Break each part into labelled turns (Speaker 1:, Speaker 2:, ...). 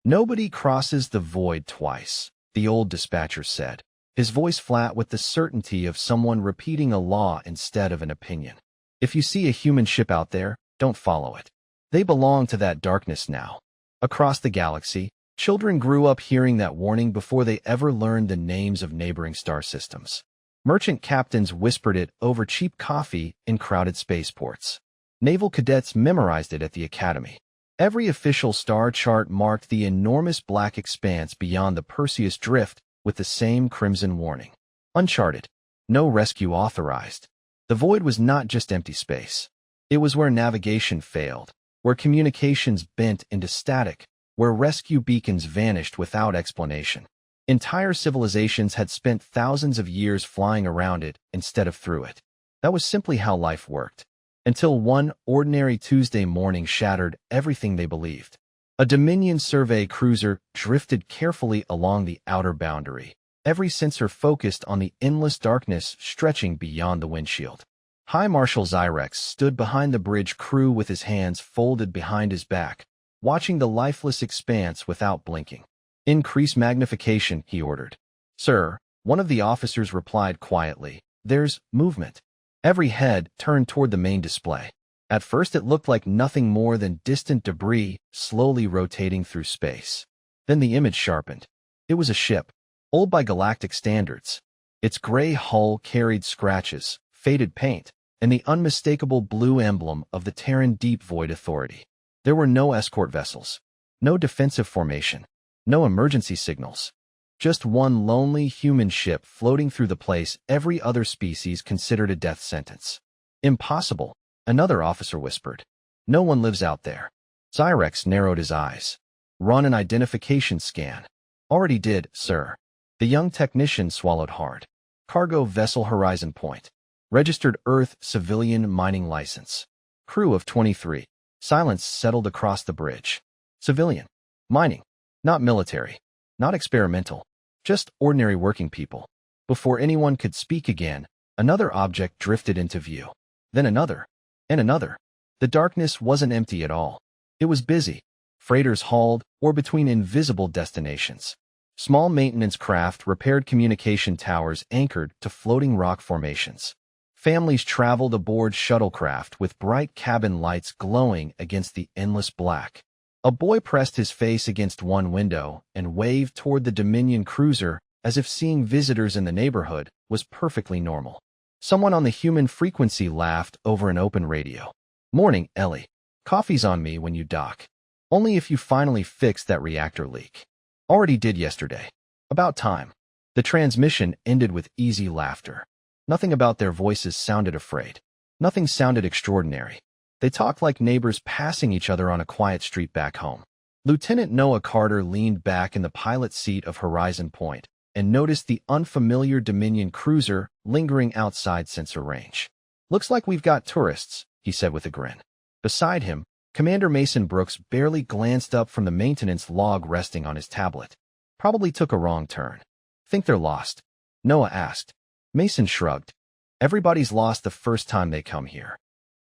Speaker 1: Nobody crosses the void twice, the old dispatcher said, his voice flat with the certainty of someone repeating a law instead of an opinion. If you see a human ship out there, don't follow it. They belong to that darkness now. Across the galaxy, children grew up hearing that warning before they ever learned the names of neighboring star systems. Merchant captains whispered it over cheap coffee in crowded spaceports. Naval cadets memorized it at the academy. Every official star chart marked the enormous black expanse beyond the Perseus Drift with the same crimson warning. Uncharted. No rescue authorized. The void was not just empty space. It was where navigation failed, where communications bent into static, where rescue beacons vanished without explanation. Entire civilizations had spent thousands of years flying around it instead of through it. That was simply how life worked. Until one ordinary Tuesday morning shattered everything they believed. A Dominion survey cruiser drifted carefully along the outer boundary, every sensor focused on the endless darkness stretching beyond the windshield. High Marshal Zyrex stood behind the bridge crew with his hands folded behind his back, watching the lifeless expanse without blinking. "Increase magnification," he ordered. "Sir," one of the officers replied quietly, "there's movement." Every head turned toward the main display. At first it looked like nothing more than distant debris slowly rotating through space. Then the image sharpened. It was a ship, old by galactic standards. Its gray hull carried scratches, faded paint, and the unmistakable blue emblem of the Terran Deep Void Authority. There were no escort vessels, no defensive formation, no emergency signals. Just one lonely human ship floating through the place every other species considered a death sentence. "Impossible," another officer whispered. "No one lives out there." Zyrex narrowed his eyes. "Run an identification scan." "Already did, sir." The young technician swallowed hard. "Cargo vessel Horizon Point. Registered Earth civilian mining license. Crew of 23. Silence settled across the bridge. Civilian. Mining. Not military. Not experimental. Just ordinary working people. Before anyone could speak again, another object drifted into view. Then another. And another. The darkness wasn't empty at all. It was busy. Freighters hauled, or between invisible destinations. Small maintenance craft repaired communication towers anchored to floating rock formations. Families traveled aboard shuttlecraft with bright cabin lights glowing against the endless black. A boy pressed his face against one window and waved toward the Dominion cruiser as if seeing visitors in the neighborhood was perfectly normal. Someone on the human frequency laughed over an open radio. "Morning, Ellie. Coffee's on me when you dock. Only if you finally fix that reactor leak." "Already did yesterday." "About time." The transmission ended with easy laughter. Nothing about their voices sounded afraid. Nothing sounded extraordinary. They talked like neighbors passing each other on a quiet street back home. Lieutenant Noah Carter leaned back in the pilot's seat of Horizon Point and noticed the unfamiliar Dominion cruiser lingering outside sensor range. "Looks like we've got tourists," he said with a grin. Beside him, Commander Mason Brooks barely glanced up from the maintenance log resting on his tablet. "Probably took a wrong turn." "Think they're lost?" Noah asked. Mason shrugged. "Everybody's lost the first time they come here."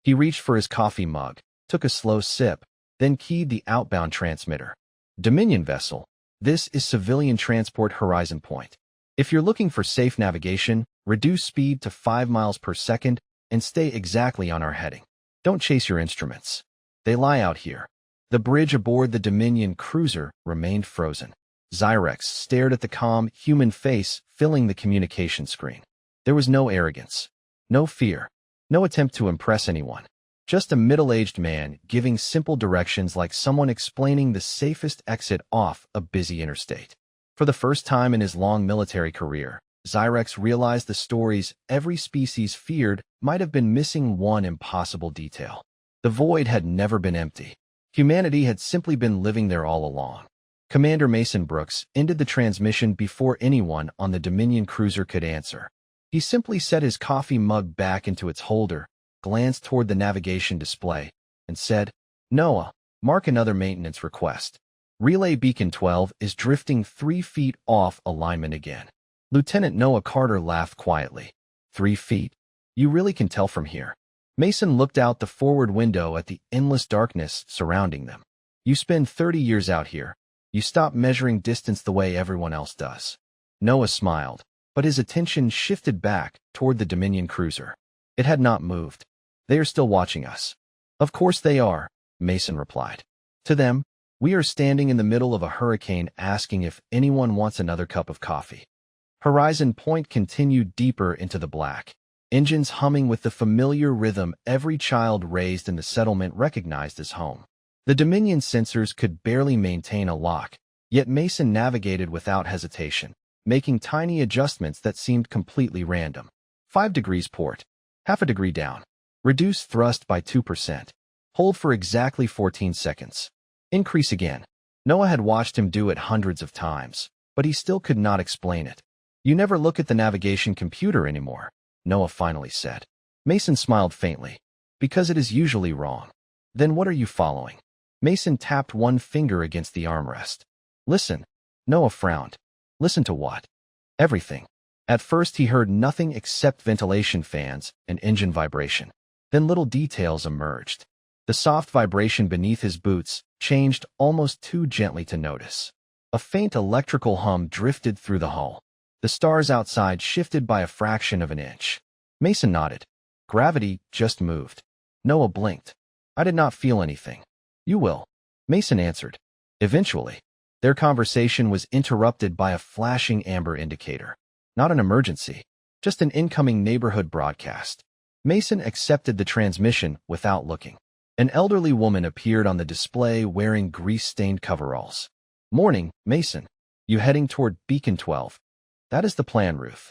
Speaker 1: He reached for his coffee mug, took a slow sip, then keyed the outbound transmitter. "Dominion vessel, this is civilian transport Horizon Point. If you're looking for safe navigation, reduce speed to 5 miles per second and stay exactly on our heading. Don't chase your instruments. They lie out here." The bridge aboard the Dominion cruiser remained frozen. Zyrex stared at the calm, human face filling the communication screen. There was no arrogance, no fear, no attempt to impress anyone. Just a middle-aged man giving simple directions like someone explaining the safest exit off a busy interstate. For the first time in his long military career, Zyrex realized the stories every species feared might have been missing one impossible detail. The void had never been empty. Humanity had simply been living there all along. Commander Mason Brooks ended the transmission before anyone on the Dominion cruiser could answer. He simply set his coffee mug back into its holder, glanced toward the navigation display, and said, "Noah, mark another maintenance request. Relay Beacon 12 is drifting 3 feet off alignment again." Lieutenant Noah Carter laughed quietly. 3 feet? You really can tell from here." Mason looked out the forward window at the endless darkness surrounding them. "You spend 30 years out here. You stop measuring distance the way everyone else does. Noah smiled, but his attention shifted back toward the Dominion cruiser. It had not moved. They are still watching us. Of course they are, Mason replied. To them, we are standing in the middle of a hurricane asking if anyone wants another cup of coffee. Horizon Point continued deeper into the black, engines humming with the familiar rhythm every child raised in the settlement recognized as home. The Dominion sensors could barely maintain a lock, yet Mason navigated without hesitation, making tiny adjustments that seemed completely random. 5 degrees port. Half a degree down. Reduce thrust by 2%. Hold for exactly 14 seconds. Increase again. Noah had watched him do it hundreds of times, but he still could not explain it. You never look at the navigation computer anymore, Noah finally said. Mason smiled faintly. Because it is usually wrong. Then what are you following? Mason tapped one finger against the armrest. Listen. Noah frowned. Listen to what? Everything. At first he heard nothing except ventilation fans and engine vibration. Then little details emerged. The soft vibration beneath his boots changed almost too gently to notice. A faint electrical hum drifted through the hull. The stars outside shifted by a fraction of an inch. Mason nodded. Gravity just moved. Noah blinked. I did not feel anything. You will. Mason answered. Eventually. Their conversation was interrupted by a flashing amber indicator. Not an emergency, just an incoming neighborhood broadcast. Mason accepted the transmission without looking. An elderly woman appeared on the display wearing grease-stained coveralls. Morning, Mason. You heading toward Beacon 12? That is the plan, Ruth.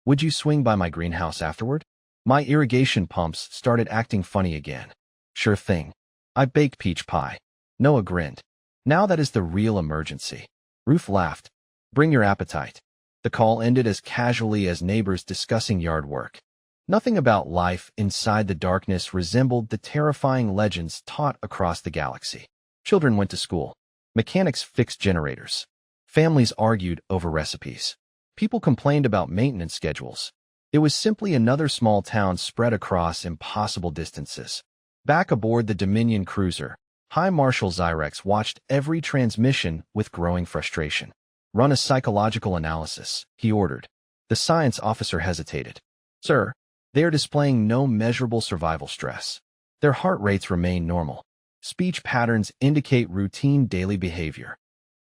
Speaker 1: Would you swing by my greenhouse afterward? My irrigation pumps started acting funny again. Sure thing. I baked peach pie. Noah grinned. Now that is the real emergency. Ruth laughed. Bring your appetite. The call ended as casually as neighbors discussing yard work. Nothing about life inside the darkness resembled the terrifying legends taught across the galaxy. Children went to school. Mechanics fixed generators. Families argued over recipes. People complained about maintenance schedules. It was simply another small town spread across impossible distances. Back aboard the Dominion cruiser, High Marshal Zyrex watched every transmission with growing frustration. Run a psychological analysis, he ordered. The science officer hesitated. Sir, they are displaying no measurable survival stress. Their heart rates remain normal. Speech patterns indicate routine daily behavior.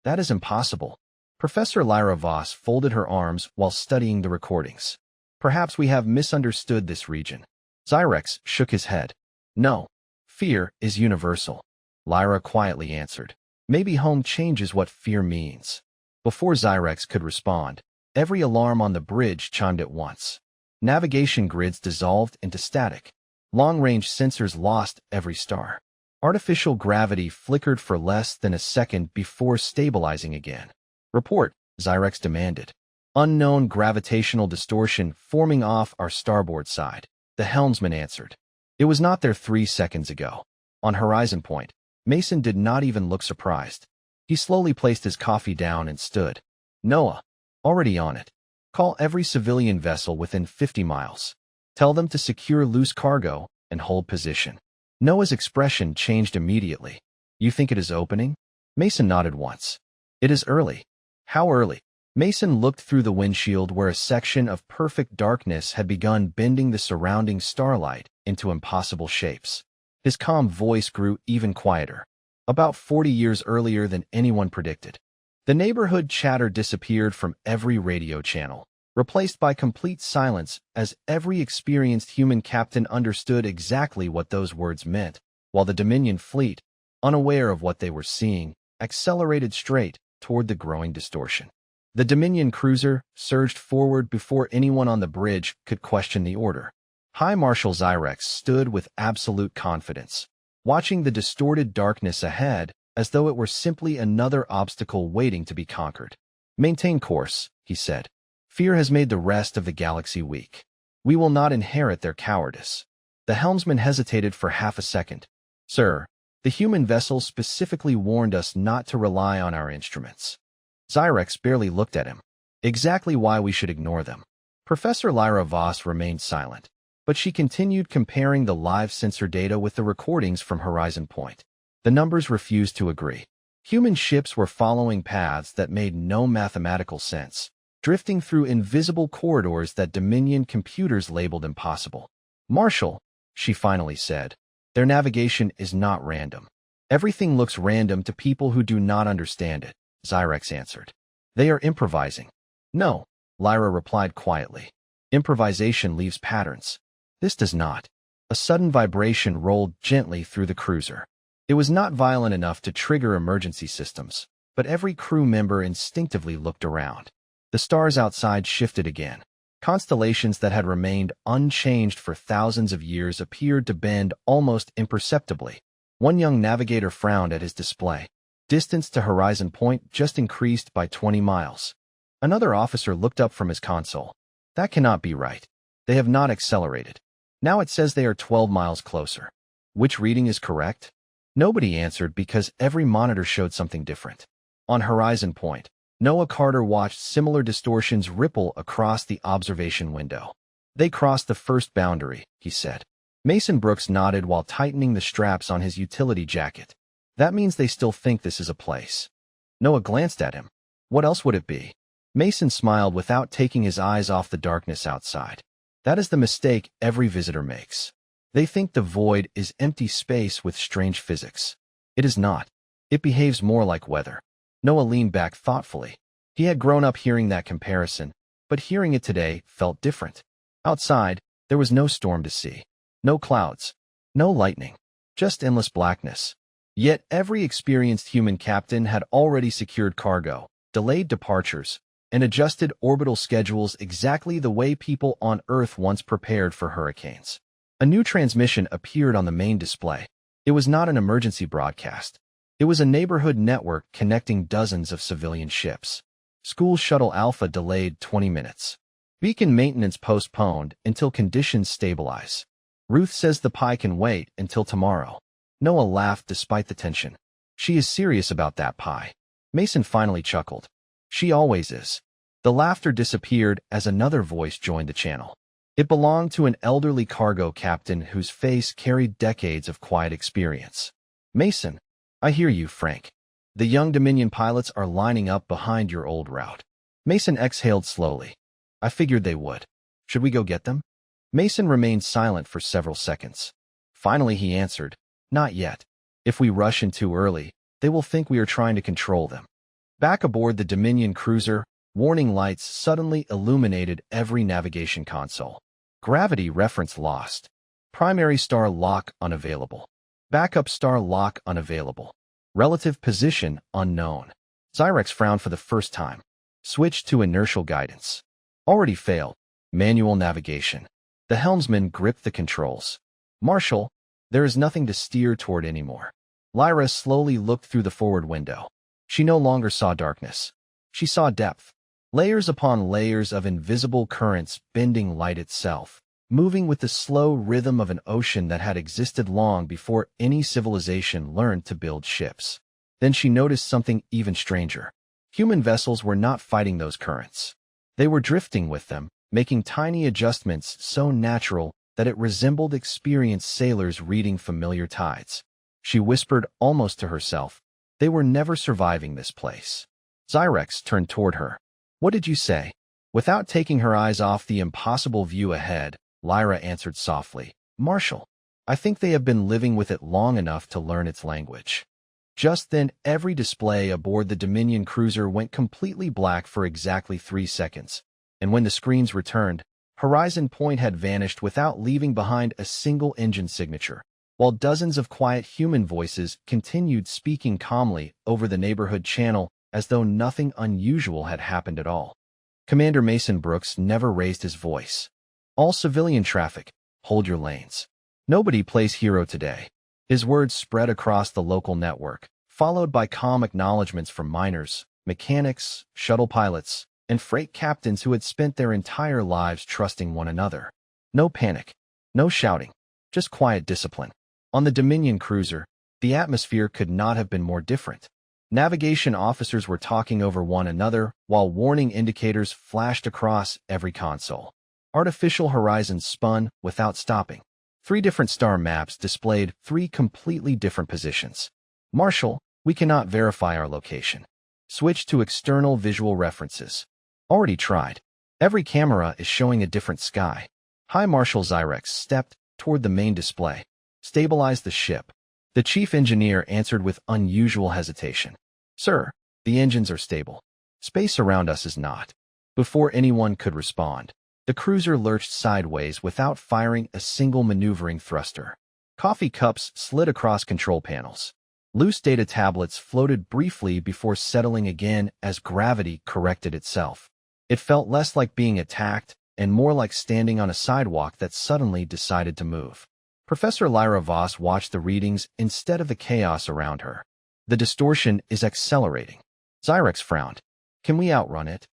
Speaker 1: That is impossible. Professor Lyra Voss folded her arms while studying the recordings. Perhaps we have misunderstood this region. Zyrex shook his head. No. Fear is universal. Lyra quietly answered. Maybe home changes what fear means. Before Zyrex could respond, every alarm on the bridge chimed at once. Navigation grids dissolved into static. Long-range sensors lost every star. Artificial gravity flickered for less than a second before stabilizing again. Report, Zyrex demanded. Unknown gravitational distortion forming off our starboard side, the helmsman answered. It was not there 3 seconds ago. On Horizon Point, Mason did not even look surprised. He slowly placed his coffee down and stood. Noah, already on it. Call every civilian vessel within 50 miles. Tell them to secure loose cargo and hold position. Noah's expression changed immediately. You think it is opening? Mason nodded once. It is early. How early? Mason looked through the windshield where a section of perfect darkness had begun bending the surrounding starlight into impossible shapes. His calm voice grew even quieter. About 40 years earlier than anyone predicted. The neighborhood chatter disappeared from every radio channel, replaced by complete silence as every experienced human captain understood exactly what those words meant, while the Dominion fleet, unaware of what they were seeing, accelerated straight toward the growing distortion. The Dominion cruiser surged forward before anyone on the bridge could question the order. High Marshal Zyrex stood with absolute confidence, watching the distorted darkness ahead as though it were simply another obstacle waiting to be conquered. Maintain course, he said. Fear has made the rest of the galaxy weak. We will not inherit their cowardice. The helmsman hesitated for half a second. Sir, the human vessel specifically warned us not to rely on our instruments. Zyrex barely looked at him. Exactly why we should ignore them. Professor Lyra Voss remained silent, but she continued comparing the live sensor data with the recordings from Horizon Point. The numbers refused to agree. Human ships were following paths that made no mathematical sense, drifting through invisible corridors that Dominion computers labeled impossible. Marshal, she finally said, their navigation is not random. Everything looks random to people who do not understand it, Zyrex answered. They are improvising. No, Lyra replied quietly. Improvisation leaves patterns. This does not. A sudden vibration rolled gently through the cruiser. It was not violent enough to trigger emergency systems, but every crew member instinctively looked around. The stars outside shifted again. Constellations that had remained unchanged for thousands of years appeared to bend almost imperceptibly. One young navigator frowned at his display. Distance to horizon point just increased by 20 miles. Another officer looked up from his console. That cannot be right. They have not accelerated. Now it says they are 12 miles closer. Which reading is correct? Nobody answered because every monitor showed something different. On horizon point, Noah Carter watched similar distortions ripple across the observation window. They crossed the first boundary, he said. Mason Brooks nodded while tightening the straps on his utility jacket. That means they still think this is a place. Noah glanced at him. What else would it be? Mason smiled without taking his eyes off the darkness outside. That is the mistake every visitor makes. They think the void is empty space with strange physics. It is not. It behaves more like weather. Noah leaned back thoughtfully. He had grown up hearing that comparison, but hearing it today felt different. Outside, there was no storm to see. No clouds. No lightning. Just endless blackness. Yet every experienced human captain had already secured cargo, delayed departures, and adjusted orbital schedules exactly the way people on Earth once prepared for hurricanes. A new transmission appeared on the main display. It was not an emergency broadcast. It was a neighborhood network connecting dozens of civilian ships. School Shuttle Alpha delayed 20 minutes. Beacon maintenance postponed until conditions stabilize. Ruth says the pie can wait until tomorrow. Noah laughed despite the tension. She is serious about that pie. Mason finally chuckled. She always is. The laughter disappeared as another voice joined the channel. It belonged to an elderly cargo captain whose face carried decades of quiet experience. Mason, I hear you, Frank. The young Dominion pilots are lining up behind your old route. Mason exhaled slowly. I figured they would. Should we go get them? Mason remained silent for several seconds. Finally he answered, not yet. If we rush in too early, they will think we are trying to control them. Back aboard the Dominion cruiser, warning lights suddenly illuminated every navigation console. Gravity reference lost. Primary star lock unavailable. Backup star lock unavailable. Relative position unknown. Zyrex frowned for the first time. Switched to inertial guidance. Already failed. Manual navigation. The helmsman gripped the controls. Marshal, there is nothing to steer toward anymore. Lyra slowly looked through the forward window. She no longer saw darkness. She saw depth. Layers upon layers of invisible currents bending light itself, moving with the slow rhythm of an ocean that had existed long before any civilization learned to build ships. Then she noticed something even stranger. Human vessels were not fighting those currents. They were drifting with them, making tiny adjustments so natural that it resembled experienced sailors reading familiar tides. She whispered almost to herself, they were never surviving this place. Zyrex turned toward her. What did you say? Without taking her eyes off the impossible view ahead, Lyra answered softly, Marshal, I think they have been living with it long enough to learn its language. Just then, every display aboard the Dominion cruiser went completely black for exactly 3 seconds, and when the screens returned, Horizon Point had vanished without leaving behind a single engine signature, while dozens of quiet human voices continued speaking calmly over the neighborhood channel as though nothing unusual had happened at all. Commander Mason Brooks never raised his voice. All civilian traffic, hold your lanes. Nobody plays hero today. His words spread across the local network, followed by calm acknowledgments from miners, mechanics, shuttle pilots, and freight captains who had spent their entire lives trusting one another. No panic, no shouting, just quiet discipline. On the Dominion cruiser, the atmosphere could not have been more different. Navigation officers were talking over one another while warning indicators flashed across every console. Artificial horizons spun without stopping. 3 different star maps displayed 3 completely different positions. Marshal, We cannot verify our location. Switch to external visual references. Already tried. Every camera is showing a different sky. High Marshal Zyrex stepped toward the main display. Stabilize the ship. The chief engineer answered with unusual hesitation. Sir, the engines are stable. Space around us is not. Before anyone could respond, the cruiser lurched sideways without firing a single maneuvering thruster. Coffee cups slid across control panels. Loose data tablets floated briefly before settling again as gravity corrected itself. It felt less like being attacked and more like standing on a sidewalk that suddenly decided to move. Professor Lyra Voss watched the readings instead of the chaos around her. The distortion is accelerating. Zyrex frowned. Can we outrun it?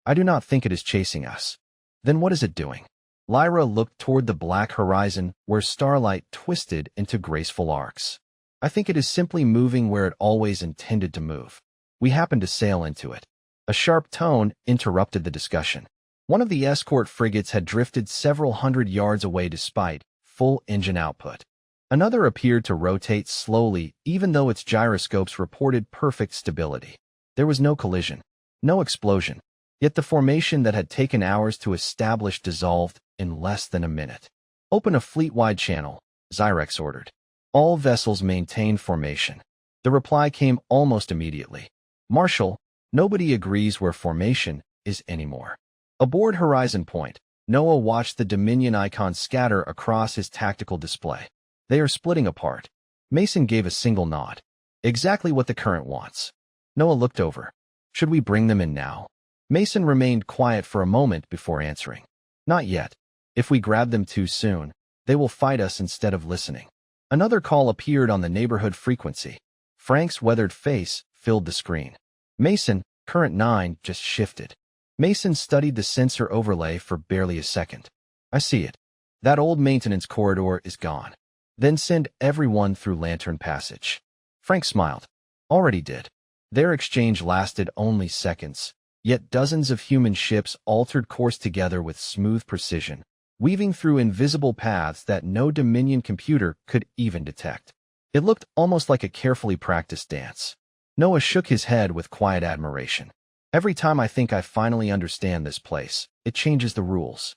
Speaker 1: I do not think it is chasing us. Then what is it doing? Lyra looked toward the black horizon where starlight twisted into graceful arcs. I think it is simply moving where it always intended to move. We happened to sail into it. A sharp tone interrupted the discussion. One of the escort frigates had drifted several hundred yards away despite full engine output. Another appeared to rotate slowly even though its gyroscopes reported perfect stability. There was no collision, no explosion, yet the formation that had taken hours to establish dissolved in less than a minute. Open a fleet-wide channel, Zyrex ordered. All vessels maintain formation. The reply came almost immediately. Marshal, nobody agrees where formation is anymore. Aboard Horizon Point, Noah watched the Dominion icon scatter across his tactical display. They are splitting apart. Mason gave a single nod. Exactly what the current wants. Noah looked over. Should we bring them in now? Mason remained quiet for a moment before answering. Not yet. If we grab them too soon, they will fight us instead of listening. Another call appeared on the neighborhood frequency. Frank's weathered face filled the screen. Mason, current 9, just shifted. Mason studied the sensor overlay for barely a second. I see it. That old maintenance corridor is gone. Then send everyone through Lantern Passage. Frank smiled. Already did. Their exchange lasted only seconds, yet dozens of human ships altered course together with smooth precision, weaving through invisible paths that no Dominion computer could even detect. It looked almost like a carefully practiced dance. Noah shook his head with quiet admiration. Every time I think I finally understand this place, it changes the rules.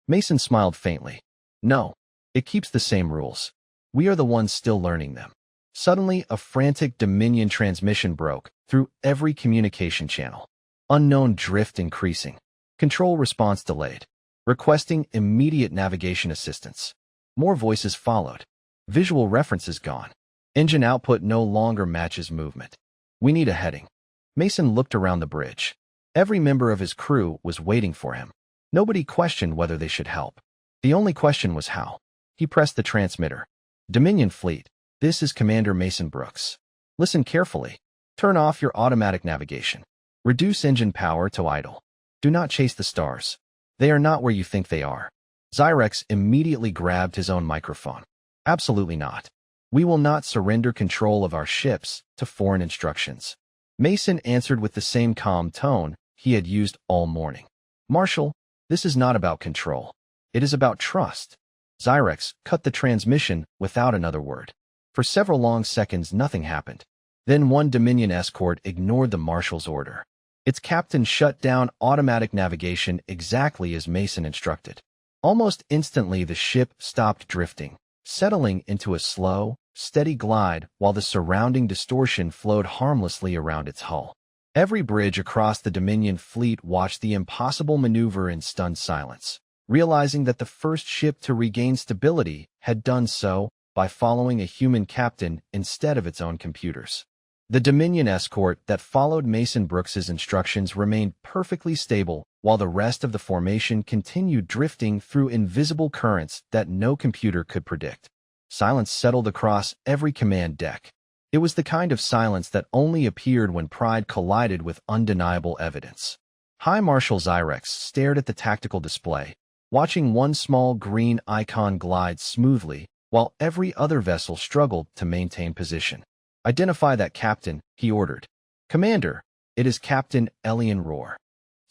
Speaker 1: Mason smiled faintly. No, it keeps the same rules. We are the ones still learning them. Suddenly, a frantic Dominion transmission broke through every communication channel. Unknown drift increasing. Control response delayed. Requesting immediate navigation assistance. More voices followed. Visual references gone. Engine output no longer matches movement. We need a heading. Mason looked around the bridge. Every member of his crew was waiting for him. Nobody questioned whether they should help. The only question was how. He pressed the transmitter. Dominion Fleet, this is Commander Mason Brooks. Listen carefully. Turn off your automatic navigation. Reduce engine power to idle. Do not chase the stars. They are not where you think they are. Zyrex immediately grabbed his own microphone. Absolutely not. We will not surrender control of our ships to foreign instructions. Mason answered with the same calm tone he had used all morning. Marshal, this is not about control. It is about trust. Zyrex cut the transmission without another word. For several long seconds, nothing happened. Then one Dominion escort ignored the Marshal's order. Its captain shut down automatic navigation exactly as Mason instructed. Almost instantly, the ship stopped drifting, settling into a slow, steady glide while the surrounding distortion flowed harmlessly around its hull. Every bridge across the Dominion fleet watched the impossible maneuver in stunned silence, realizing that the first ship to regain stability had done so by following a human captain instead of its own computers. The Dominion escort that followed Mason Brooks's instructions remained perfectly stable while the rest of the formation continued drifting through invisible currents that no computer could predict. Silence settled across every command deck. It was the kind of silence that only appeared when pride collided with undeniable evidence. High Marshal Zyrex stared at the tactical display, watching one small green icon glide smoothly while every other vessel struggled to maintain position. Identify that captain, he ordered. Commander, it is Captain Elian Rohr.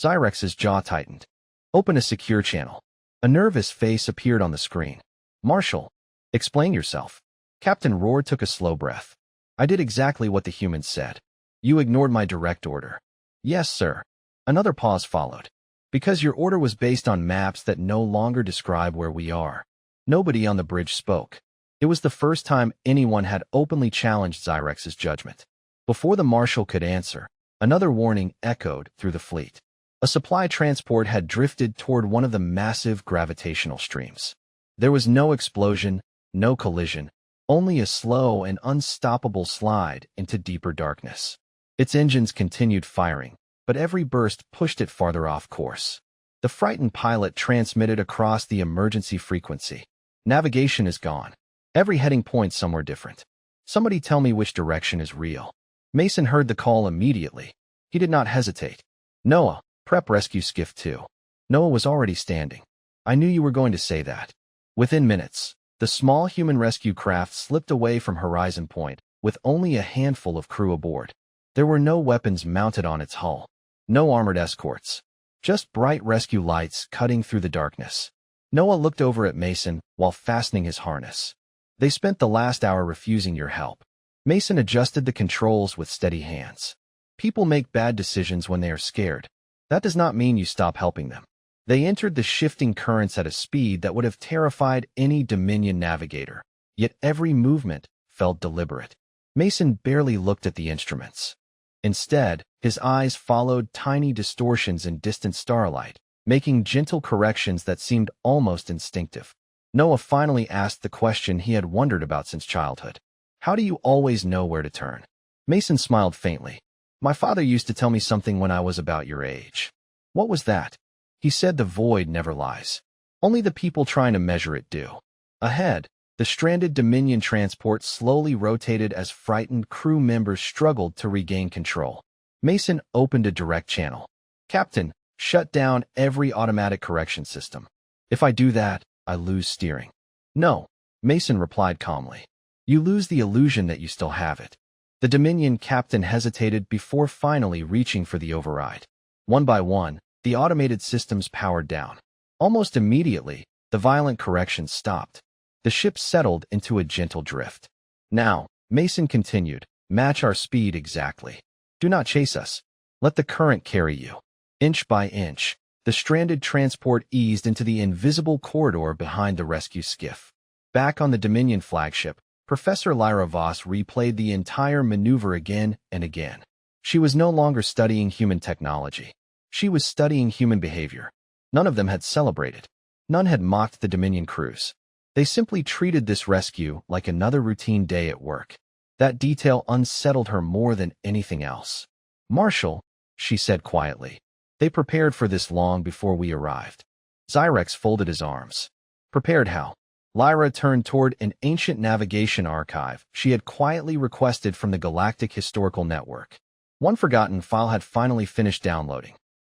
Speaker 1: Zyrex's jaw tightened. Open a secure channel. A nervous face appeared on the screen. Marshal, explain yourself. Captain Rohr took a slow breath. I did exactly what the humans said. You ignored my direct order. Yes, sir. Another pause followed. Because your order was based on maps that no longer describe where we are. Nobody on the bridge spoke. It was the first time anyone had openly challenged Xyrex's judgment. Before the Marshal could answer, another warning echoed through the fleet. A supply transport had drifted toward one of the massive gravitational streams. There was no explosion, no collision, only a slow and unstoppable slide into deeper darkness. Its engines continued firing, but every burst pushed it farther off course. The frightened pilot transmitted across the emergency frequency. Navigation is gone. Every heading points somewhere different. Somebody tell me which direction is real. Mason heard the call immediately. He did not hesitate. Noah, prep rescue skiff 2. Noah was already standing. I knew you were going to say that. Within minutes, the small human rescue craft slipped away from Horizon Point, with only a handful of crew aboard. There were no weapons mounted on its hull. No armored escorts. Just bright rescue lights cutting through the darkness. Noah looked over at Mason while fastening his harness. They spent the last hour refusing your help. Mason adjusted the controls with steady hands. People make bad decisions when they are scared. That does not mean you stop helping them. They entered the shifting currents at a speed that would have terrified any Dominion navigator, yet every movement felt deliberate. Mason barely looked at the instruments. Instead, his eyes followed tiny distortions in distant starlight, making gentle corrections that seemed almost instinctive. Noah finally asked the question he had wondered about since childhood. How do you always know where to turn? Mason smiled faintly. My father used to tell me something when I was about your age. What was that? He said the void never lies. Only the people trying to measure it do. Ahead, the stranded Dominion transport slowly rotated as frightened crew members struggled to regain control. Mason opened a direct channel. Captain, shut down every automatic correction system. If I do that, I lose steering. No, Mason replied calmly. You lose the illusion that you still have it. The Dominion captain hesitated before finally reaching for the override. One by one, the automated systems powered down. Almost immediately, the violent corrections stopped. The ship settled into a gentle drift. Now, Mason continued, match our speed exactly. Do not chase us. Let the current carry you. Inch by inch, the stranded transport eased into the invisible corridor behind the rescue skiff. Back on the Dominion flagship, Professor Lyra Voss replayed the entire maneuver again and again. She was no longer studying human technology. She was studying human behavior. None of them had celebrated. None had mocked the Dominion crews. They simply treated this rescue like another routine day at work. That detail unsettled her more than anything else. Marshal, she said quietly. They prepared for this long before we arrived. Xyrex folded his arms. Prepared how? Lyra turned toward an ancient navigation archive she had quietly requested from the Galactic Historical Network. One forgotten file had finally finished downloading.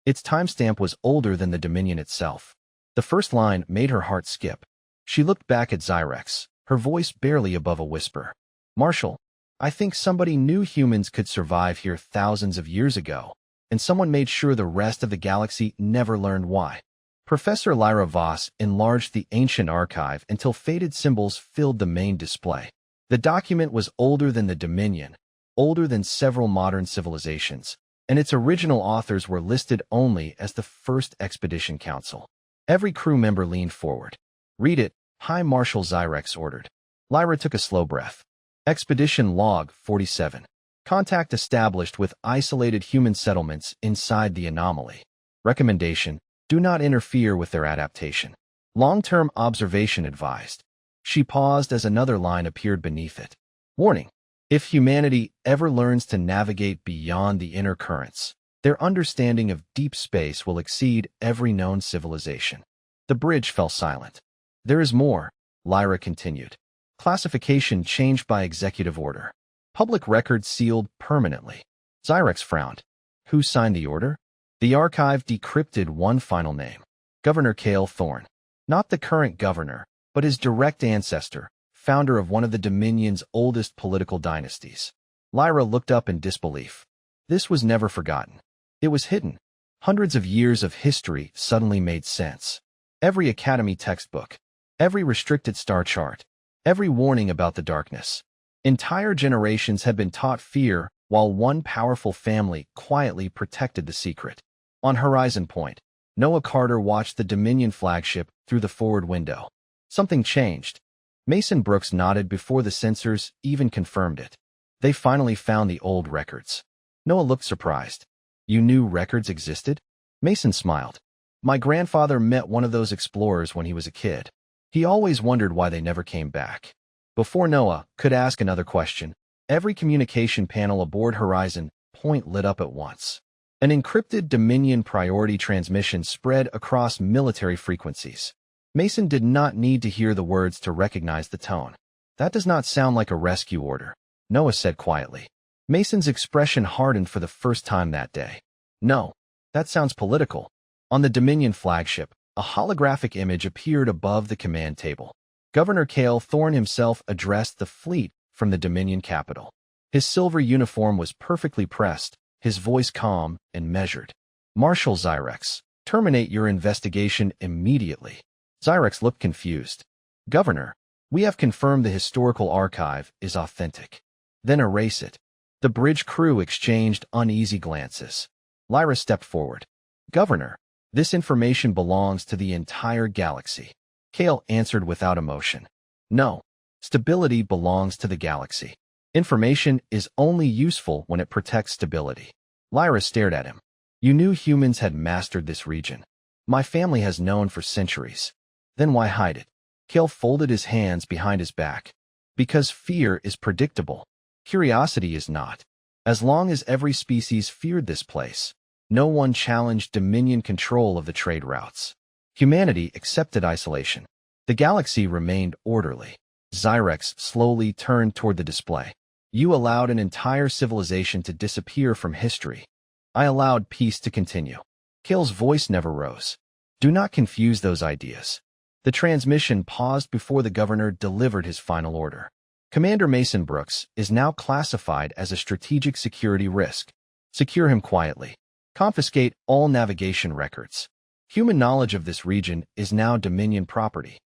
Speaker 1: Its timestamp was older than the Dominion itself. The first line made her heart skip. She looked back at Xyrex, her voice barely above a whisper. Marshal, I think somebody knew humans could survive here thousands of years ago, and someone made sure the rest of the galaxy never learned why. Professor Lyra Voss enlarged the ancient archive until faded symbols filled the main display. The document was older than the Dominion, older than several modern civilizations, and its original authors were listed only as the First Expedition Council. Every crew member leaned forward. Read it, High Marshal Xyrex ordered. Lyra took a slow breath. Expedition Log 47. Contact established with isolated human settlements inside the anomaly. Recommendation: do not interfere with their adaptation. Long-term observation advised. She paused as another line appeared beneath it. Warning: if humanity ever learns to navigate beyond the inner currents, their understanding of deep space will exceed every known civilization. The bridge fell silent. There is more, Lyra continued. Classification changed by executive order. Public record sealed permanently. Xyrex frowned. Who signed the order? The archive decrypted one final name. Governor Cale Thorne. Not the current governor, but his direct ancestor, founder of one of the Dominion's oldest political dynasties. Lyra looked up in disbelief. This was never forgotten. It was hidden. Hundreds of years of history suddenly made sense. Every academy textbook, every restricted star chart, every warning about the darkness. Entire generations had been taught fear, while one powerful family quietly protected the secret. On Horizon Point, Noah Carter watched the Dominion flagship through the forward window. Something changed. Mason Brooks nodded before the sensors even confirmed it. They finally found the old records. Noah looked surprised. You knew records existed? Mason smiled. My grandfather met one of those explorers when he was a kid. He always wondered why they never came back. Before Noah could ask another question, every communication panel aboard Horizon Point lit up at once. An encrypted Dominion priority transmission spread across military frequencies. Mason did not need to hear the words to recognize the tone. That does not sound like a rescue order, Noah said quietly. Mason's expression hardened for the first time that day. No, that sounds political. On the Dominion flagship, a holographic image appeared above the command table. Governor Cale Thorne himself addressed the fleet from the Dominion capital. His silver uniform was perfectly pressed, his voice calm and measured. Marshal Zyrex, terminate your investigation immediately. Zyrex looked confused. Governor, we have confirmed the historical archive is authentic. Then erase it. The bridge crew exchanged uneasy glances. Lyra stepped forward. Governor, this information belongs to the entire galaxy. Cale answered without emotion. No, stability belongs to the galaxy. Information is only useful when it protects stability. Lyra stared at him. You knew humans had mastered this region. My family has known for centuries. Then why hide it? Cale folded his hands behind his back. Because fear is predictable. Curiosity is not. As long as every species feared this place, no one challenged Dominion control of the trade routes. Humanity accepted isolation. The galaxy remained orderly. Zyrex slowly turned toward the display. You allowed an entire civilization to disappear from history. I allowed peace to continue. Cale's voice never rose. Do not confuse those ideas. The transmission paused before the governor delivered his final order. Commander Mason Brooks is now classified as a strategic security risk. Secure him quietly. Confiscate all navigation records. Human knowledge of this region is now Dominion property.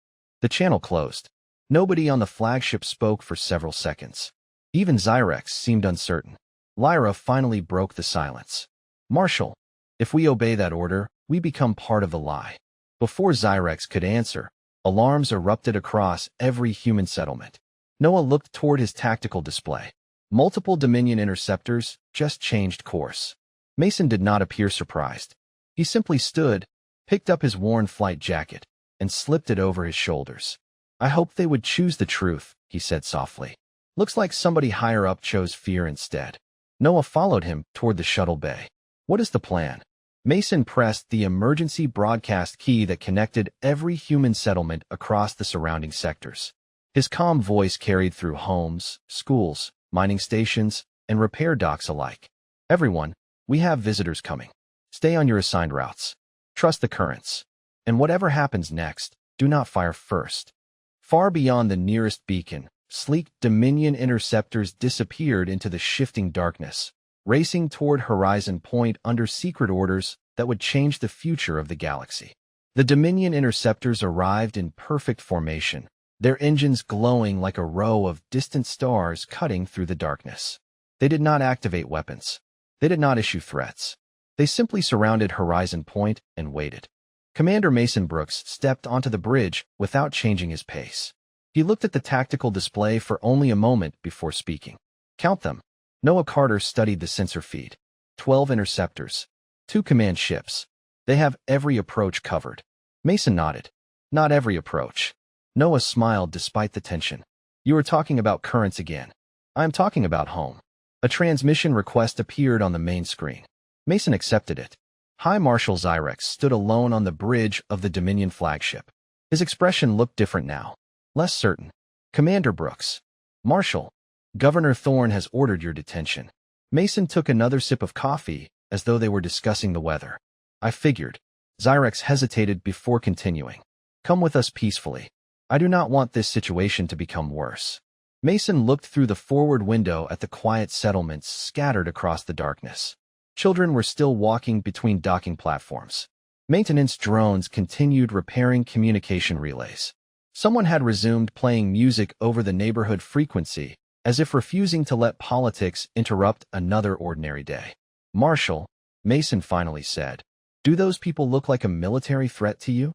Speaker 1: The channel closed. Nobody on the flagship spoke for several seconds. Even Zyrex seemed uncertain. Lyra finally broke the silence. Marshal, if we obey that order, we become part of the lie. Before Zyrex could answer, alarms erupted across every human settlement. Noah looked toward his tactical display. Multiple Dominion interceptors just changed course. Mason did not appear surprised. He simply stood, picked up his worn flight jacket, and slipped it over his shoulders. I hoped they would choose the truth, he said softly. Looks like somebody higher up chose fear instead. Noah followed him toward the shuttle bay. What is the plan? Mason pressed the emergency broadcast key that connected every human settlement across the surrounding sectors. His calm voice carried through homes, schools, mining stations, and repair docks alike. Everyone, we have visitors coming. Stay on your assigned routes. Trust the currents. And whatever happens next, do not fire first. Far beyond the nearest beacon, sleek Dominion interceptors disappeared into the shifting darkness, racing toward Horizon Point under secret orders that would change the future of the galaxy. The Dominion interceptors arrived in perfect formation, their engines glowing like a row of distant stars cutting through the darkness. They did not activate weapons. They did not issue threats. They simply surrounded Horizon Point and waited. Commander Mason Brooks stepped onto the bridge without changing his pace. He looked at the tactical display for only a moment before speaking. Count them. Noah Carter studied the sensor feed. 12 interceptors. 2 command ships. They have every approach covered. Mason nodded. Not every approach. Noah smiled despite the tension. You are talking about currents again. I am talking about home. A transmission request appeared on the main screen. Mason accepted it. High Marshal Zyrex stood alone on the bridge of the Dominion flagship. His expression looked different now. Less certain. Commander Brooks. Marshal, Governor Thorne has ordered your detention. Mason took another sip of coffee, as though they were discussing the weather. I figured. Zyrex hesitated before continuing. Come with us peacefully. I do not want this situation to become worse. Mason looked through the forward window at the quiet settlements scattered across the darkness. Children were still walking between docking platforms. Maintenance drones continued repairing communication relays. Someone had resumed playing music over the neighborhood frequency, as if refusing to let politics interrupt another ordinary day. Marshal, Mason finally said, do those people look like a military threat to you?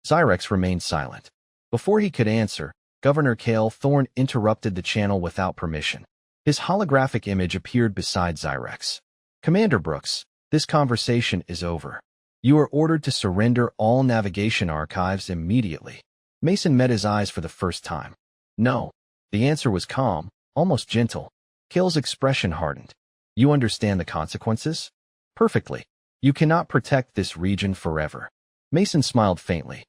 Speaker 1: Zyrex remained silent. Before he could answer, Governor Kale Thorne interrupted the channel without permission. His holographic image appeared beside Zyrex. Commander Brooks, this conversation is over. You are ordered to surrender all navigation archives immediately. Mason met his eyes for the first time. No. The answer was calm, almost gentle. Kale's expression hardened. You understand the consequences? Perfectly. You cannot protect this region forever. Mason smiled faintly.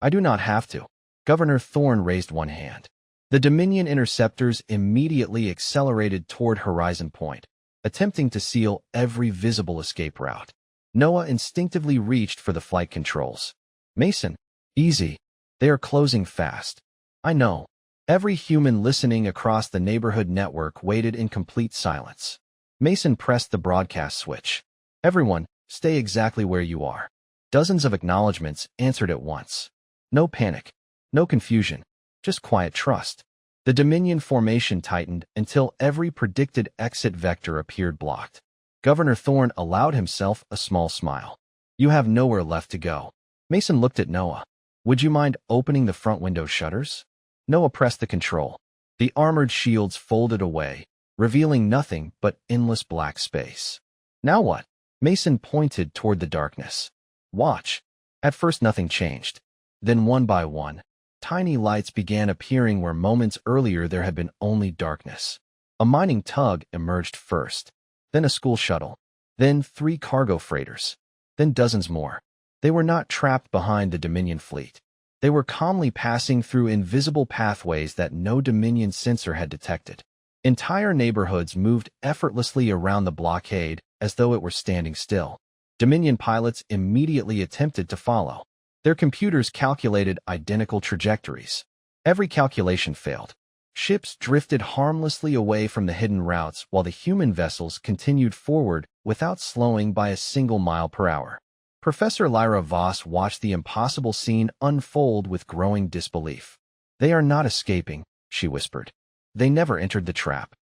Speaker 1: I do not have to. Governor Thorne raised one hand. The Dominion interceptors immediately accelerated toward Horizon Point, attempting to seal every visible escape route. Noah instinctively reached for the flight controls. Mason, easy. They are closing fast. I know. Every human listening across the neighborhood network waited in complete silence. Mason pressed the broadcast switch. Everyone, stay exactly where you are. Dozens of acknowledgments answered at once. No panic. No confusion. Just quiet trust. The Dominion formation tightened until every predicted exit vector appeared blocked. Governor Thorne allowed himself a small smile. You have nowhere left to go. Mason looked at Noah. Would you mind opening the front window shutters? Noah pressed the control. The armored shields folded away, revealing nothing but endless black space. Now what? Mason pointed toward the darkness. Watch. At first nothing changed. Then one by one, tiny lights began appearing where moments earlier there had been only darkness. A mining tug emerged first, then a school shuttle, then 3 cargo freighters, then dozens more. They were not trapped behind the Dominion fleet. They were calmly passing through invisible pathways that no Dominion sensor had detected. Entire neighborhoods moved effortlessly around the blockade as though it were standing still. Dominion pilots immediately attempted to follow. Their computers calculated identical trajectories. Every calculation failed. Ships drifted harmlessly away from the hidden routes while the human vessels continued forward without slowing by a single mile per hour. Professor Lyra Voss watched the impossible scene unfold with growing disbelief. They are not escaping, she whispered. They never entered the trap.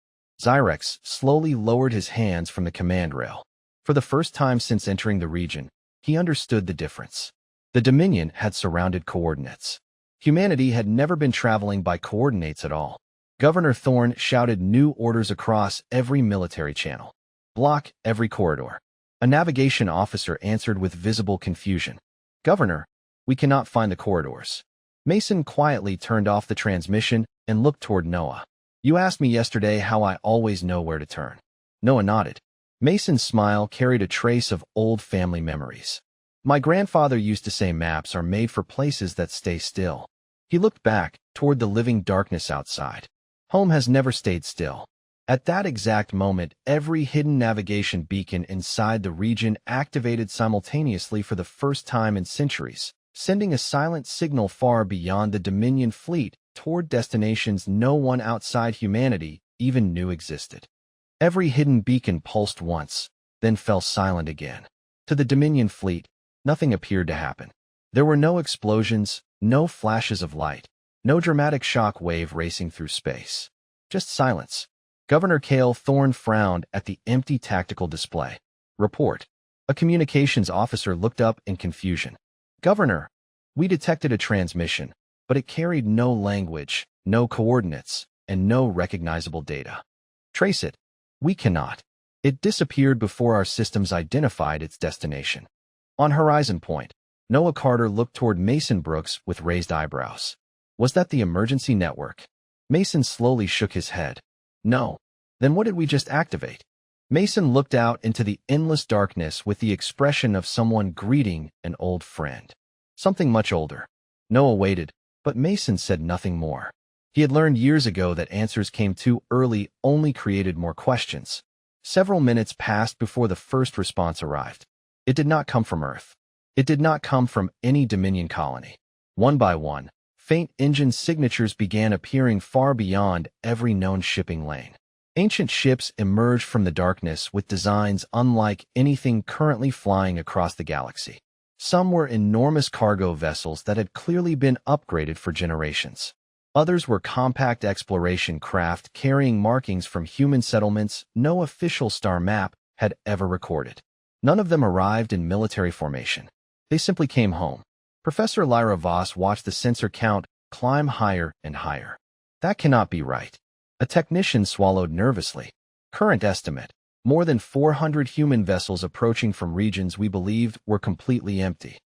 Speaker 1: Zyrex slowly lowered his hands from the command rail. For the first time since entering the region, he understood the difference. The Dominion had surrounded coordinates. Humanity had never been traveling by coordinates at all. Governor Thorne shouted new orders across every military channel. Block every corridor. A navigation officer answered with visible confusion. Governor, we cannot find the corridors. Mason quietly turned off the transmission and looked toward Noah. You asked me yesterday how I always know where to turn. Noah nodded. Mason's smile carried a trace of old family memories. My grandfather used to say maps are made for places that stay still. He looked back toward the living darkness outside. Home has never stayed still. At that exact moment, every hidden navigation beacon inside the region activated simultaneously for the first time in centuries, sending a silent signal far beyond the Dominion fleet toward destinations no one outside humanity even knew existed. Every hidden beacon pulsed once, then fell silent again. To the Dominion fleet, nothing appeared to happen. There were no explosions, no flashes of light, no dramatic shock wave racing through space. Just silence. Governor Kale Thorne frowned at the empty tactical display. Report. A communications officer looked up in confusion. Governor, we detected a transmission, but it carried no language, no coordinates, and no recognizable data. Trace it. We cannot. It disappeared before our systems identified its destination. On Horizon Point, Noah Carter looked toward Mason Brooks with raised eyebrows. Was that the emergency network? Mason slowly shook his head. No. Then what did we just activate? Mason looked out into the endless darkness with the expression of someone greeting an old friend. Something much older. Noah waited, but Mason said nothing more. He had learned years ago that answers came too early only created more questions. Several minutes passed before the first response arrived. It did not come from Earth. It did not come from any Dominion colony. One by one, faint engine signatures began appearing far beyond every known shipping lane. Ancient ships emerged from the darkness with designs unlike anything currently flying across the galaxy. Some were enormous cargo vessels that had clearly been upgraded for generations. Others were compact exploration craft carrying markings from human settlements no official star map had ever recorded. None of them arrived in military formation. They simply came home. Professor Lyra Voss watched the sensor count climb higher and higher. That cannot be right. A technician swallowed nervously. Current estimate: more than 400 human vessels approaching from regions we believed were completely empty.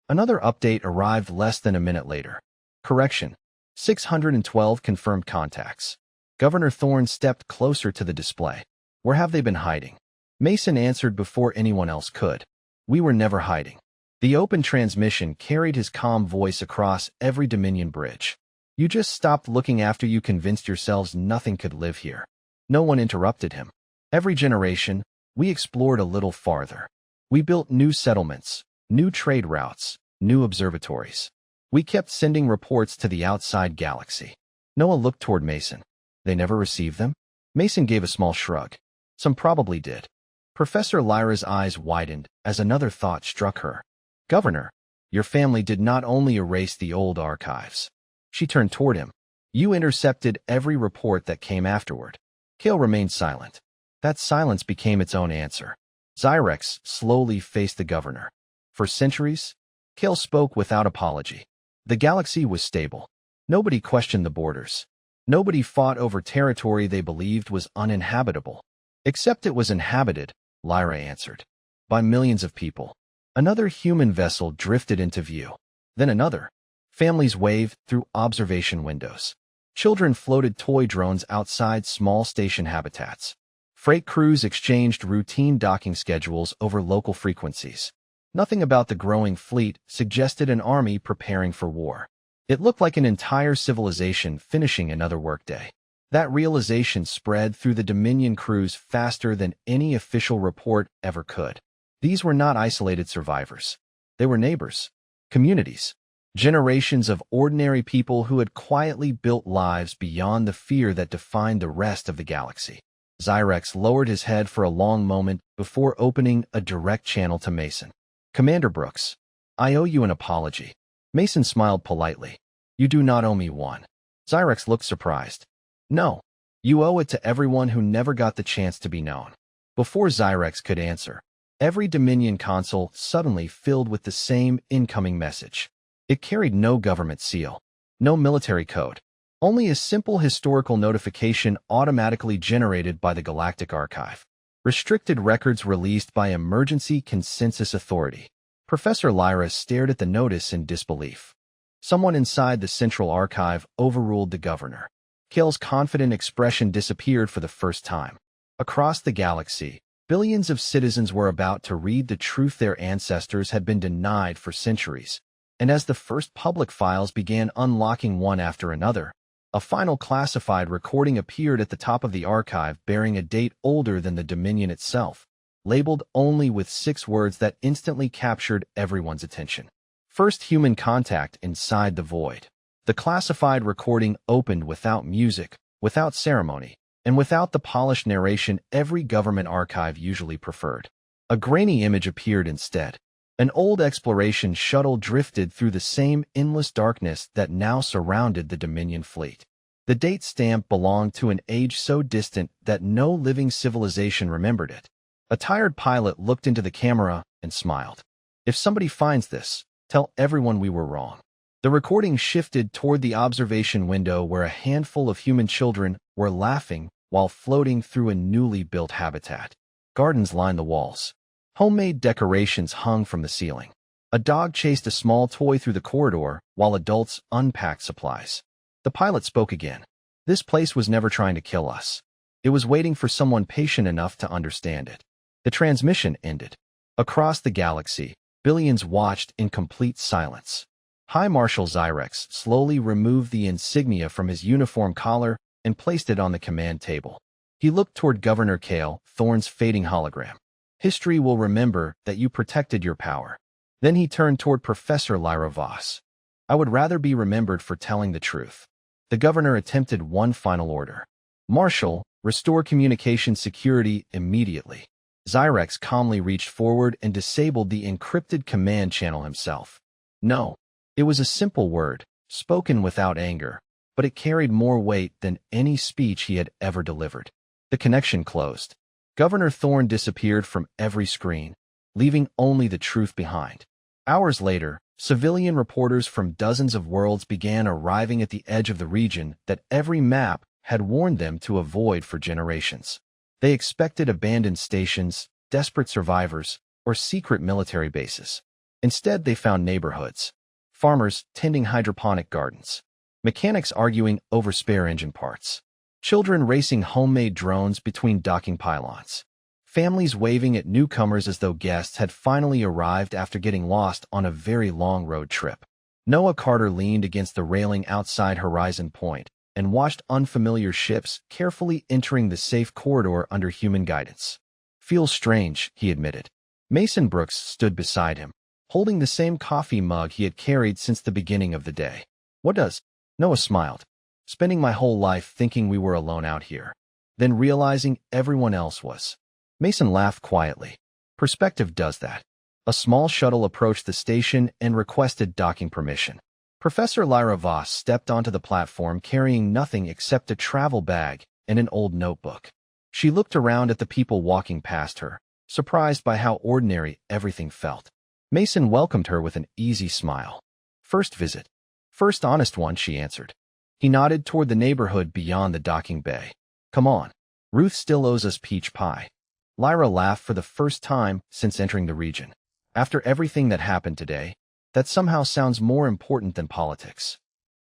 Speaker 1: Another update arrived less than a minute later. Correction: 612 confirmed contacts. Governor Thorne stepped closer to the display. Where have they been hiding? Mason answered before anyone else could. We were never hiding. The open transmission carried his calm voice across every Dominion bridge. You just stopped looking after you convinced yourselves nothing could live here. No one interrupted him. Every generation, we explored a little farther. We built new settlements, new trade routes, new observatories. We kept sending reports to the outside galaxy. Noah looked toward Mason. They never received them? Mason gave a small shrug. Some probably did. Professor Lyra's eyes widened as another thought struck her. Governor, your family did not only erase the old archives. She turned toward him. You intercepted every report that came afterward. Kale remained silent. That silence became its own answer. Zyrex slowly faced the governor. For centuries, Kale spoke without apology. The galaxy was stable. Nobody questioned the borders. Nobody fought over territory they believed was uninhabitable. Except it was inhabited, Lyra answered. By millions of people. Another human vessel drifted into view. Then another. Families waved through observation windows. Children floated toy drones outside small station habitats. Freight crews exchanged routine docking schedules over local frequencies. Nothing about the growing fleet suggested an army preparing for war. It looked like an entire civilization finishing another workday. That realization spread through the Dominion crews faster than any official report ever could. These were not isolated survivors. They were neighbors, communities. Generations of ordinary people who had quietly built lives beyond the fear that defined the rest of the galaxy. Zyrex lowered his head for a long moment before opening a direct channel to Mason. Commander Brooks, I owe you an apology. Mason smiled politely. You do not owe me one. Zyrex looked surprised. No, you owe it to everyone who never got the chance to be known. Before Zyrex could answer, every Dominion console suddenly filled with the same incoming message. It carried no government seal, no military code, only a simple historical notification automatically generated by the Galactic Archive. Restricted records released by Emergency Consensus Authority. Professor Lyra stared at the notice in disbelief. Someone inside the Central Archive overruled the governor. Kale's confident expression disappeared for the first time. Across the galaxy, billions of citizens were about to read the truth their ancestors had been denied for centuries. And as the first public files began unlocking one after another, a final classified recording appeared at the top of the archive bearing a date older than the Dominion itself, labeled only with 6 words that instantly captured everyone's attention. First human contact inside the void. The classified recording opened without music, without ceremony, and without the polished narration every government archive usually preferred. A grainy image appeared instead. An old exploration shuttle drifted through the same endless darkness that now surrounded the Dominion fleet. The date stamp belonged to an age so distant that no living civilization remembered it. A tired pilot looked into the camera and smiled. If somebody finds this, tell everyone we were wrong. The recording shifted toward the observation window where a handful of human children were laughing while floating through a newly built habitat. Gardens lined the walls. Homemade decorations hung from the ceiling. A dog chased a small toy through the corridor while adults unpacked supplies. The pilot spoke again. This place was never trying to kill us. It was waiting for someone patient enough to understand it. The transmission ended. Across the galaxy, billions watched in complete silence. High Marshal Zyrex slowly removed the insignia from his uniform collar and placed it on the command table. He looked toward Governor Kale, Thorne's fading hologram. History will remember that you protected your power. Then he turned toward Professor Lyra Voss. I would rather be remembered for telling the truth. The governor attempted one final order. Marshal, restore communication security immediately. Zyrex calmly reached forward and disabled the encrypted command channel himself. No. It was a simple word, spoken without anger, but it carried more weight than any speech he had ever delivered. The connection closed. Governor Thorne disappeared from every screen, leaving only the truth behind. Hours later, civilian reporters from dozens of worlds began arriving at the edge of the region that every map had warned them to avoid for generations. They expected abandoned stations, desperate survivors, or secret military bases. Instead, they found neighborhoods, farmers tending hydroponic gardens, mechanics arguing over spare engine parts, children racing homemade drones between docking pylons, families waving at newcomers as though guests had finally arrived after getting lost on a very long road trip. Noah Carter leaned against the railing outside Horizon Point and watched unfamiliar ships carefully entering the safe corridor under human guidance. "Feels strange," he admitted. Mason Brooks stood beside him, holding the same coffee mug he had carried since the beginning of the day. "What does?" Noah smiled. "Spending my whole life thinking we were alone out here, then realizing everyone else was." Mason laughed quietly. "Perspective does that." A small shuttle approached the station and requested docking permission. Professor Lyra Voss stepped onto the platform carrying nothing except a travel bag and an old notebook. She looked around at the people walking past her, surprised by how ordinary everything felt. Mason welcomed her with an easy smile. "First visit." "First honest one," she answered. He nodded toward the neighborhood beyond the docking bay. "Come on. Ruth still owes us peach pie." Lyra laughed for the first time since entering the region. "After everything that happened today, that somehow sounds more important than politics."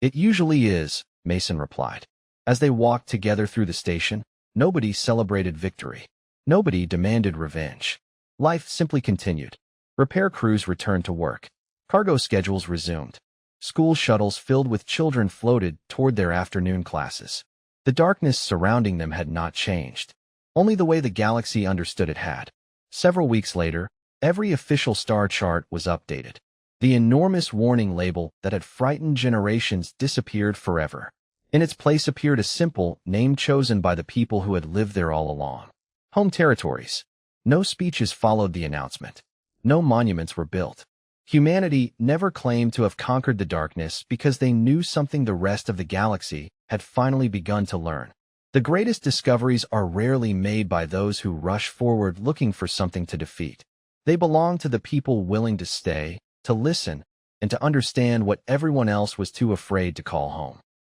Speaker 1: "It usually is," Mason replied. As they walked together through the station, nobody celebrated victory. Nobody demanded revenge. Life simply continued. Repair crews returned to work. Cargo schedules resumed. School shuttles filled with children floated toward their afternoon classes. The darkness surrounding them had not changed. Only the way the galaxy understood it had. Several weeks later, every official star chart was updated. The enormous warning label that had frightened generations disappeared forever. In its place appeared a simple name chosen by the people who had lived there all along. Home territories. No speeches followed the announcement. No monuments were built. Humanity never claimed to have conquered the darkness because they knew something the rest of the galaxy had finally begun to learn. The greatest discoveries are rarely made by those who rush forward looking for something to defeat. They belong to the people willing to stay, to listen, and to understand what everyone else was too afraid to call home.